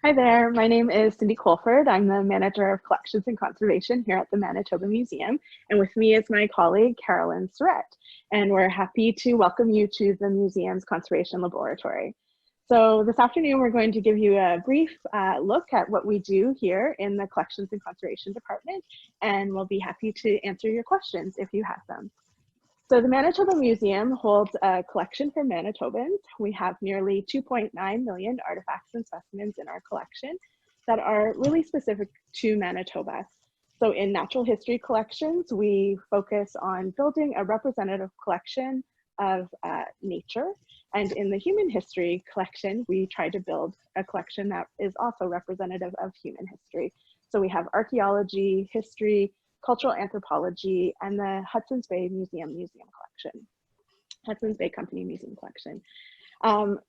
Hi there, my name is Cindy Colford. I'm the Manager of Collections and Conservation here at the Manitoba Museum. And with me is my colleague, Carolyn Sirett. And we're happy to welcome you to the museum's Conservation Laboratory. So this afternoon, we're going to give you a brief look at what we do here in the Collections and Conservation Department, and we'll be happy to answer your questions if you have them. So the Manitoba Museum holds a collection for Manitobans. We have nearly 2.9 million artifacts and specimens in our collection that are really specific to Manitoba. So in natural history collections, we focus on building a representative collection of nature. And in the human history collection, we try to build a collection that is also representative of human history. So we have archaeology, history, cultural anthropology, and the Hudson's Bay Museum collection, Hudson's Bay Company Museum collection.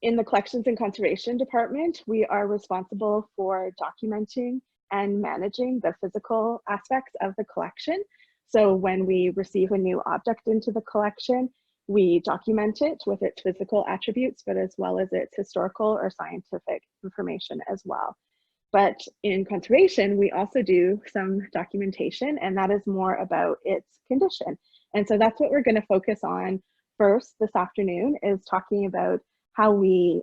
In the Collections and Conservation Department, we are responsible for documenting and managing the physical aspects of the collection. So when we receive a new object into the collection, we document it with its physical attributes, but as well as its historical or scientific information as well. But in conservation, we also do some documentation, and that is more about its condition. And so that's what we're going to focus on first this afternoon, is talking about how we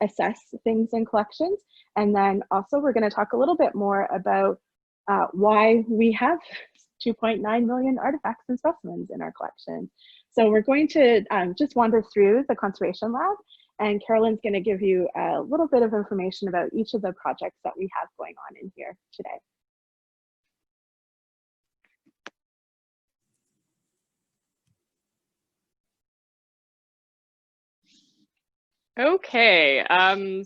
assess things in collections. And then also we're going to talk a little bit more about why we have 2.9 million artifacts and specimens in our collection. So we're going to just wander through the conservation lab, and Carolyn's going to give you a little bit of information about each of the projects that we have going on in here today. Okay,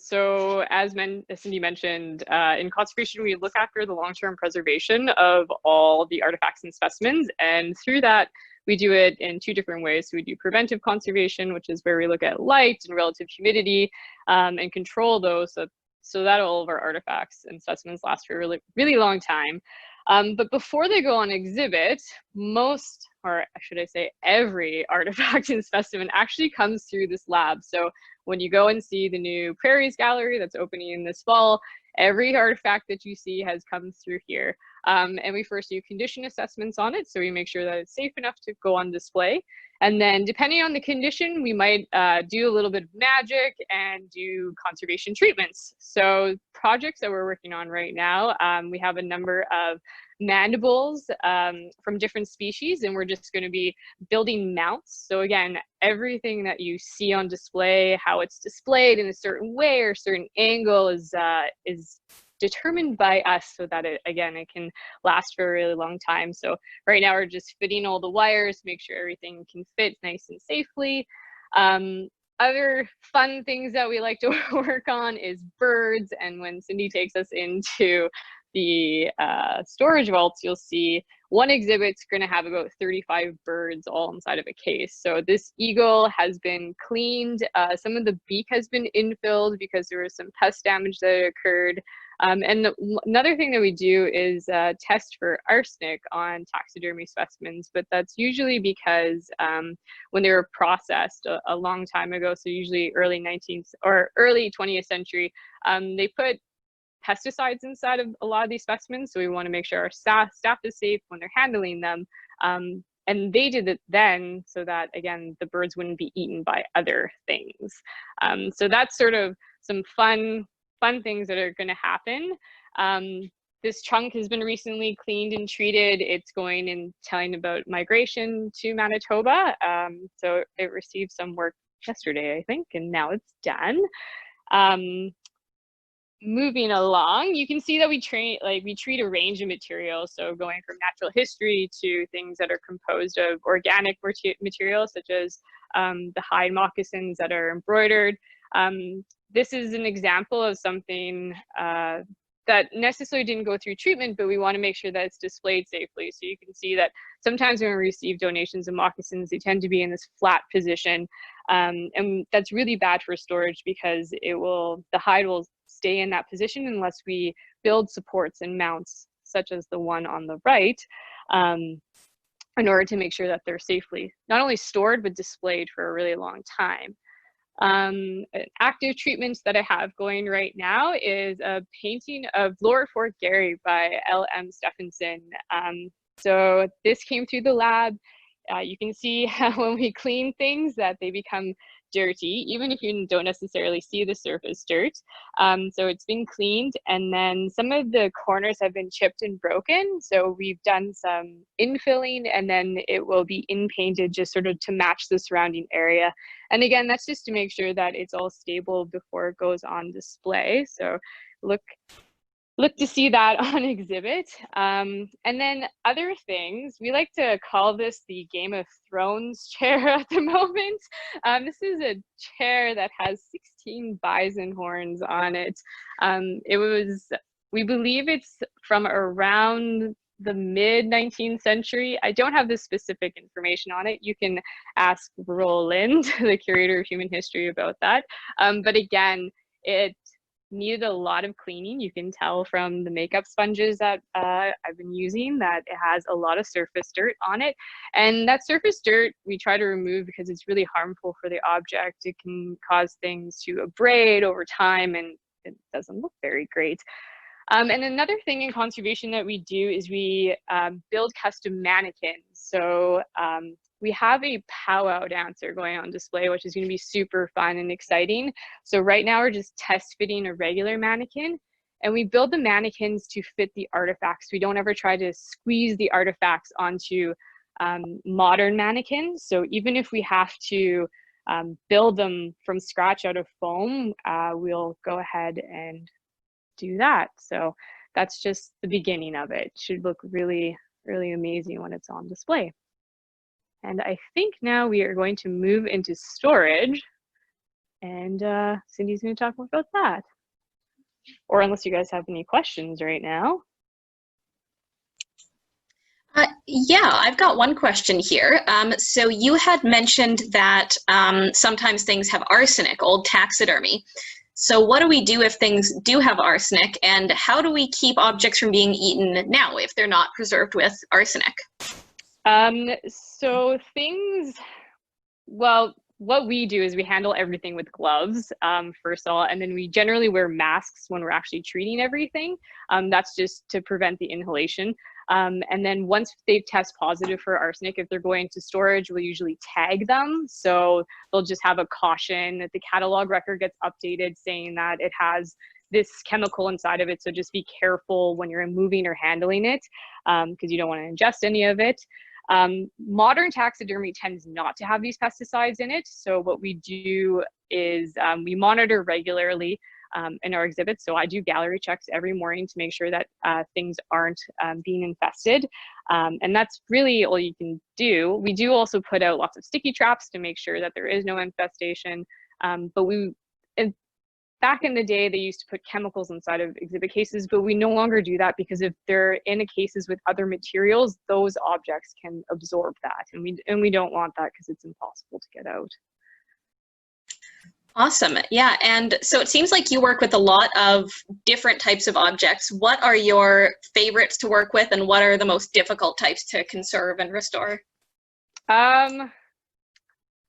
so as Cindy mentioned, in conservation, we look after the long-term preservation of all the artifacts and specimens, and through that, we do it in two different ways. So we do preventive conservation, which is where we look at light and relative humidity and control those so that all of our artifacts and specimens last for a really, really long time. But before they go on exhibit, most, or should I say every artifact and specimen actually comes through this lab. So when you go and see the new Prairies Gallery that's opening in this fall, every artifact that you see has come through here. And we first do condition assessments on it, so we make sure that it's safe enough to go on display. And then depending on the condition, we might do a little bit of magic and do conservation treatments. So projects that we're working on right now, we have a number of mandibles from different species, and we're just going to be building mounts. So again, everything that you see on display, how it's displayed in a certain way or certain angle is determined by us, so that it can last for a really long time. So right now we're just fitting all the wires, make sure everything can fit nice and safely. Other fun things that we like to work on is birds, and when Cindy takes us into the storage vaults, you'll see one exhibit's going to have about 35 birds all inside of a case. So this eagle has been cleaned. Some of the beak has been infilled because there was some pest damage that occurred. Another thing that we do is test for arsenic on taxidermy specimens, but that's usually because when they were processed a long time ago, so usually early 19th or early 20th century, they put pesticides inside of a lot of these specimens. So we want to make sure our staff is safe when they're handling them. And they did it then so that, again, the birds wouldn't be eaten by other things. So that's sort of some fun things that are going to happen. This trunk has been recently cleaned and treated. It's going and telling about migration to Manitoba. So it received some work yesterday, I think, and now it's done. Moving along, you can see that we treat a range of materials. So going from natural history to things that are composed of organic materials, such as the hide moccasins that are embroidered. This is an example of something that necessarily didn't go through treatment, but we want to make sure that it's displayed safely. So you can see that sometimes when we receive donations of moccasins, they tend to be in this flat position. And that's really bad for storage because the hide will stay in that position unless we build supports and mounts, such as the one on the right, in order to make sure that they're safely not only stored, but displayed for a really long time. An active treatment that I have going right now is a painting of Lower Fort Garry by L.M. Stephenson. So this came through the lab. You can see how when we clean things that they become dirty, even if you don't necessarily see the surface dirt. So it's been cleaned, and then some of the corners have been chipped and broken. So we've done some infilling, and then it will be in painted just sort of to match the surrounding area. And again, that's just to make sure that it's all stable before it goes on display. So look to see that on exhibit. And then other things, we like to call this the Game of Thrones chair at the moment. This is a chair that has 16 bison horns on it. We believe it's from around the mid-19th century. I don't have the specific information on it. You can ask Roland, the curator of human history, about that. But again, it needed a lot of cleaning. You can tell from the makeup sponges that I've been using that it has a lot of surface dirt on it. And that surface dirt we try to remove because it's really harmful for the object. It can cause things to abrade over time, and it doesn't look very great. And another thing in conservation that we do is we build custom mannequins. So we have a powwow dancer going on display, which is going to be super fun and exciting. So right now we're just test fitting a regular mannequin, and we build the mannequins to fit the artifacts. We don't ever try to squeeze the artifacts onto modern mannequins. So even if we have to build them from scratch out of foam, we'll go ahead and do that. So that's just the beginning of it. It should look really, really amazing when it's on display. And I think now we are going to move into storage, and Cindy's going to talk more about that. Or unless you guys have any questions right now. Yeah, I've got one question here. So you had mentioned that sometimes things have arsenic, old taxidermy. So what do we do if things do have arsenic, and how do we keep objects from being eaten now if they're not preserved with arsenic? So things, well, what we do is we handle everything with gloves, first of all, and then we generally wear masks when we're actually treating everything. That's just to prevent the inhalation. And then once they test positive for arsenic, if they're going to storage, we'll usually tag them. So they'll just have a caution that the catalog record gets updated saying that it has this chemical inside of it. So just be careful when you're moving or handling it, because you don't want to ingest any of it. Modern taxidermy tends not to have these pesticides in it. So what we do is we monitor regularly in our exhibits. So I do gallery checks every morning to make sure that things aren't being infested. And that's really all you can do. We do also put out lots of sticky traps to make sure that there is no infestation. But back in the day, they used to put chemicals inside of exhibit cases, but we no longer do that because if they're in cases with other materials, those objects can absorb that. And we don't want that because it's impossible to get out. Awesome. Yeah. And so it seems like you work with a lot of different types of objects. What are your favorites to work with, and what are the most difficult types to conserve and restore?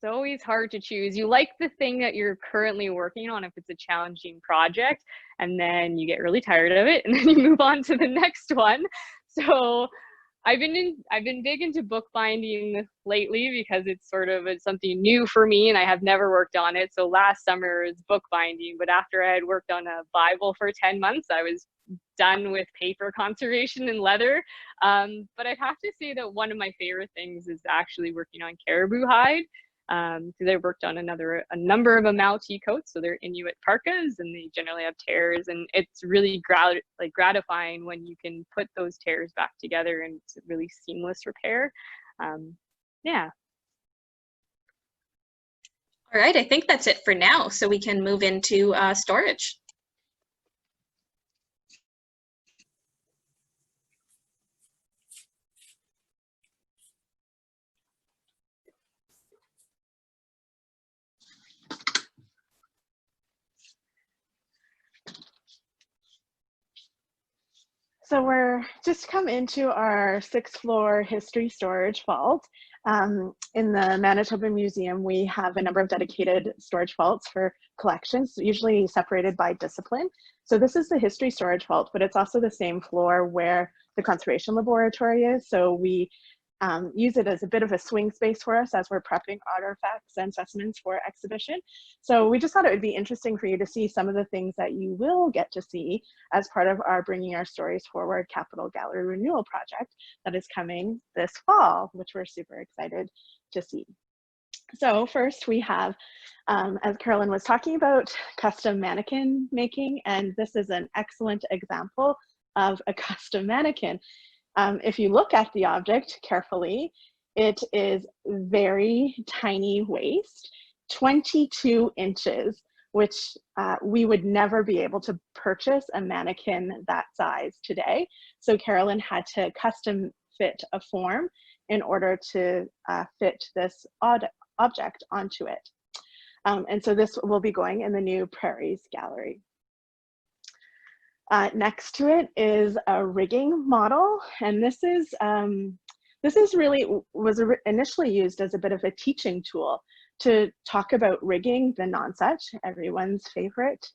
It's always hard to choose. You like the thing that you're currently working on if it's a challenging project, and then you get really tired of it and then you move on to the next one. So I've been big into bookbinding lately because it's sort of something new for me and I have never worked on it. So last summer was bookbinding, but after I had worked on a Bible for 10 months, I was done with paper conservation and leather. But I'd have to say that one of my favorite things is actually working on caribou hide. Because I worked on a number of Amalfi coats, so they're Inuit parkas, and they generally have tears, and it's really gratifying when you can put those tears back together, and it's a really seamless repair. Yeah. All right, I think that's it for now, so we can move into storage. So we're just come into our 6th floor history storage vault. In the Manitoba Museum, we have a number of dedicated storage vaults for collections, usually separated by discipline. So this is the history storage vault, but it's also the same floor where the conservation laboratory is. So we use it as a bit of a swing space for us as we're prepping artifacts and specimens for exhibition. So we just thought it would be interesting for you to see some of the things that you will get to see as part of our Bringing Our Stories Forward Capital Gallery Renewal project that is coming this fall, which we're super excited to see. So first we have, as Carolyn was talking about, custom mannequin making, and this is an excellent example of a custom mannequin. If you look at the object carefully, it is very tiny waist, 22 inches, which we would never be able to purchase a mannequin that size today. So Carolyn had to custom fit a form in order to fit this object onto it. And so this will be going in the new Prairies Gallery. Next to it is a rigging model, and this is really was initially used as a bit of a teaching tool to talk about rigging, the nonsuch, everyone's favorite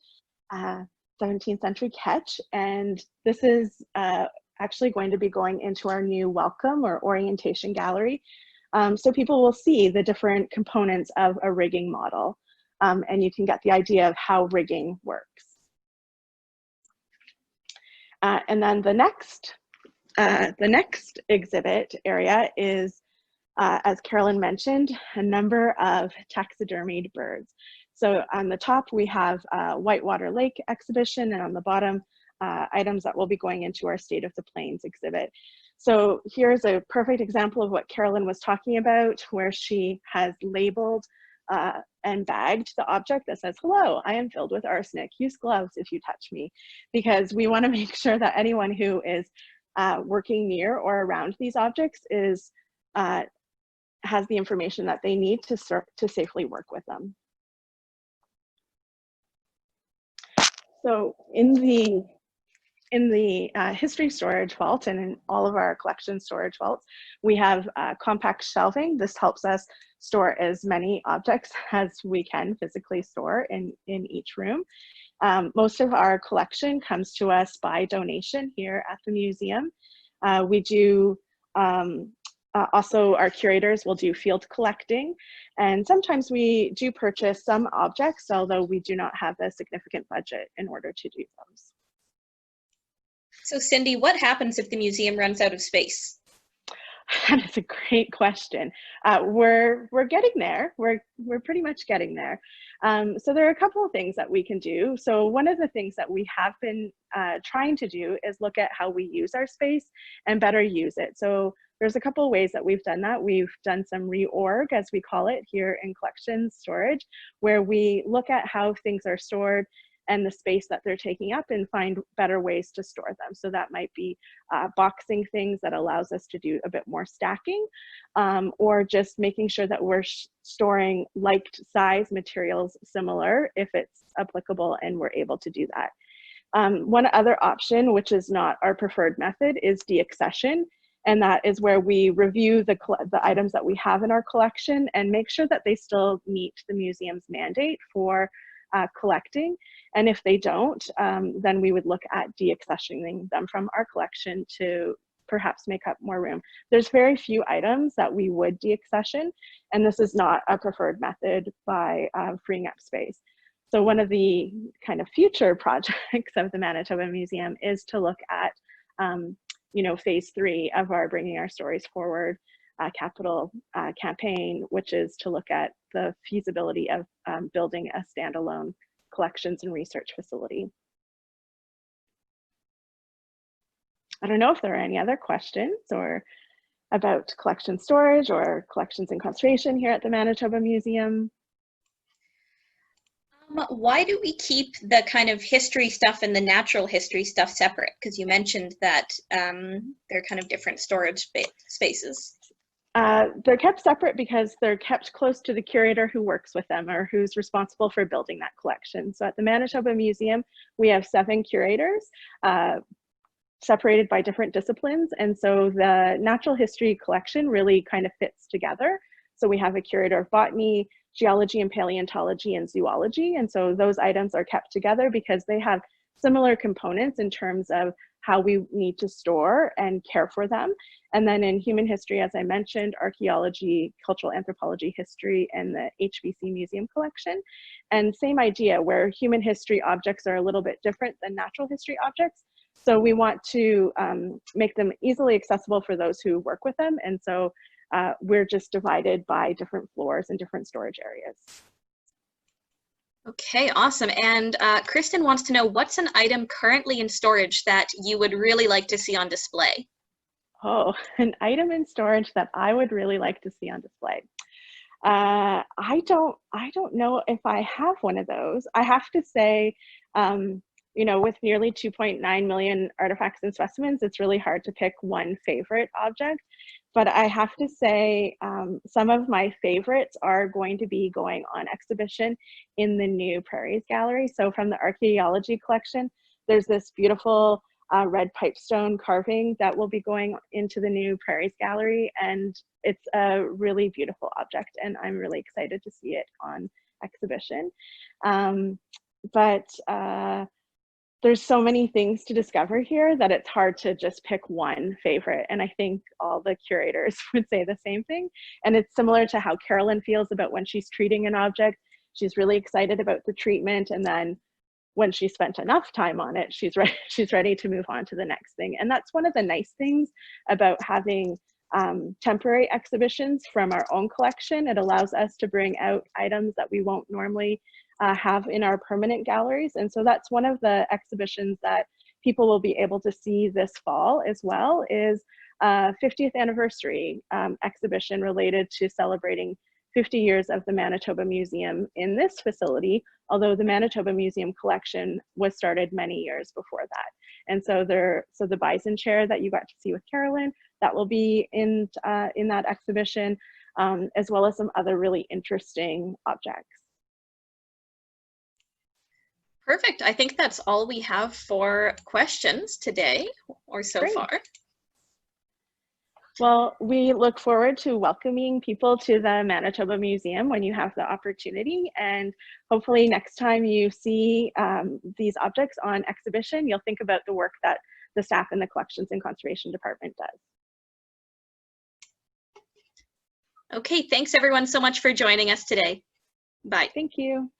17th century catch. And this is actually going to be going into our new welcome or orientation gallery. So people will see the different components of a rigging model, and you can get the idea of how rigging works. And then the next exhibit area is, as Carolyn mentioned, a number of taxidermied birds. So on the top, we have a Whitewater Lake exhibition, and on the bottom, items that will be going into our State of the Plains exhibit. So here's a perfect example of what Carolyn was talking about, where she has labeled and bagged the object that says, "Hello, I am filled with arsenic. Use gloves if you touch me," because we want to make sure that anyone who is working near or around these objects is has the information that they need to safely work with them. So in the history storage vault and in all of our collection storage vaults, we have compact shelving. This helps us store as many objects as we can physically store in each room. Most of our collection comes to us by donation here at the museum. We do also, our curators will do field collecting, and sometimes we do purchase some objects, although we do not have a significant budget in order to do those. So Cindy, what happens if the museum runs out of space? That is a great question. We're getting there. We're pretty much getting there. So there are a couple of things that we can do. So one of the things that we have been trying to do is look at how we use our space and better use it. So there's a couple of ways that we've done that. We've done some reorg, as we call it here in collection storage, where we look at how things are stored and the space that they're taking up and find better ways to store them. So that might be boxing things that allows us to do a bit more stacking, or just making sure that we're storing like size materials similar if it's applicable and we're able to do that. One other option, which is not our preferred method, is deaccession. And that is where we review the items that we have in our collection and make sure that they still meet the museum's mandate for collecting. And if they don't, then we would look at deaccessioning them from our collection to perhaps make up more room. There's very few items that we would deaccession, and this is not a preferred method by freeing up space. So one of the kind of future projects of the Manitoba Museum is to look at phase 3 of our Bringing Our Stories Forward capital campaign, which is to look at the feasibility of building a standalone collections and research facility. I don't know if there are any other questions or about collection storage or collections and conservation here at the Manitoba Museum. Why do we keep the kind of history stuff and the natural history stuff separate? Because you mentioned that they're kind of different storage spaces. They're kept separate because they're kept close to the curator who works with them or who's responsible for building that collection. So at the Manitoba Museum, we have 7 curators. separated by different disciplines. And so the natural history collection really kind of fits together. So we have a curator of botany, geology and paleontology, and zoology. And so those items are kept together because they have similar components in terms of how we need to store and care for them. And then in human history, as I mentioned, archaeology, cultural anthropology, history, and the HBC Museum collection. And same idea, where human history objects are a little bit different than natural history objects. So we want to make them easily accessible for those who work with them. And so we're just divided by different floors and different storage areas. Okay, awesome. And Kristen wants to know, what's an item currently in storage that you would really like to see on display? Oh, an item in storage that I would really like to see on display. I don't know if I have one of those. I have to say, you know, with nearly 2.9 million artifacts and specimens, it's really hard to pick one favorite object. But I have to say, some of my favorites are going to be going on exhibition in the new Prairies Gallery. So from the archaeology collection, there's this beautiful red pipestone carving that will be going into the new Prairies Gallery. And it's a really beautiful object, and I'm really excited to see it on exhibition. There's so many things to discover here that it's hard to just pick one favorite. And I think all the curators would say the same thing. And it's similar to how Carolyn feels about when she's treating an object. She's really excited about the treatment. And then when she spent enough time on it, she's ready to move on to the next thing. And that's one of the nice things about having temporary exhibitions from our own collection. It allows us to bring out items that we won't normally have in our permanent galleries. And so that's one of the exhibitions that people will be able to see this fall as well, is a 50th anniversary exhibition related to celebrating 50 years of the Manitoba Museum in this facility, although the Manitoba Museum collection was started many years before that. And so the bison chair that you got to see with Carolyn, that will be in that exhibition, as well as some other really interesting objects. Perfect. I think that's all we have for questions today, or so Great. far. Well, we look forward to welcoming people to the Manitoba Museum when you have the opportunity. And hopefully next time you see these objects on exhibition, you'll think about the work that the staff in the Collections and Conservation Department does. Okay, thanks everyone so much for joining us today. Bye. Thank you.